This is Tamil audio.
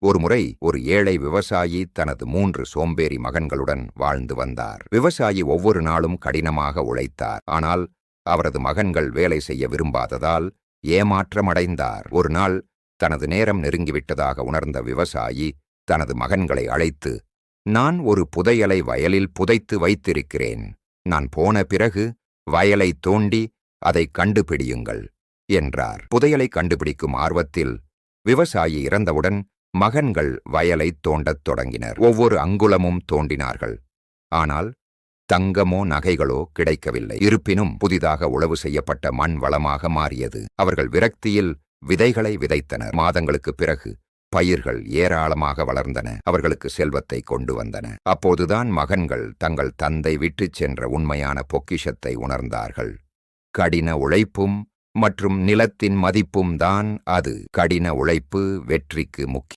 ஒருமுறை ஒரு ஏழை விவசாயி தனது 3 சோம்பேறி மகன்களுடன் வாழ்ந்து வந்தார். விவசாயி ஒவ்வொரு நாளும் கடினமாக உழைத்தார். ஆனால் அவரது மகன்கள் வேலை செய்ய விரும்பாததால் ஏமாற்றமடைந்தார். ஒரு நாள் தனது நேரம் நெருங்கிவிட்டதாக உணர்ந்த விவசாயி தனது மகன்களை அழைத்து, "நான் ஒரு புதையலை வயலில் புதைத்து வைத்திருக்கிறேன். நான் போன பிறகு வயலை தோண்டி அதை கண்டுபிடியுங்கள்" என்றார். புதையலை கண்டுபிடிக்கும் ஆர்வத்தில் விவசாயி இறந்தவுடன் மகன்கள் வயலை தோண்டத் தொடங்கினர். ஒவ்வொரு அங்குலமும் தோண்டினார்கள். ஆனால் தங்கமோ நகைகளோ கிடைக்கவில்லை. இருப்பினும் புதிதாக உழவு செய்யப்பட்ட மண் வளமாக மாறியது. அவர்கள் விரக்தியில் விதைகளை விதைத்தனர். மாதங்களுக்குப் பிறகு பயிர்கள் ஏராளமாக வளர்ந்தன. அவர்களுக்கு செல்வத்தை கொண்டு வந்தன. அப்போதுதான் மகன்கள் தங்கள் தந்தை விட்டுச் சென்ற உண்மையான பொக்கிஷத்தை உணர்ந்தார்கள். கடின உழைப்பும் மற்றும் நிலத்தின் மதிப்பும் தான் அது. கடின உழைப்பு வெற்றிக்கு முக்கியம்.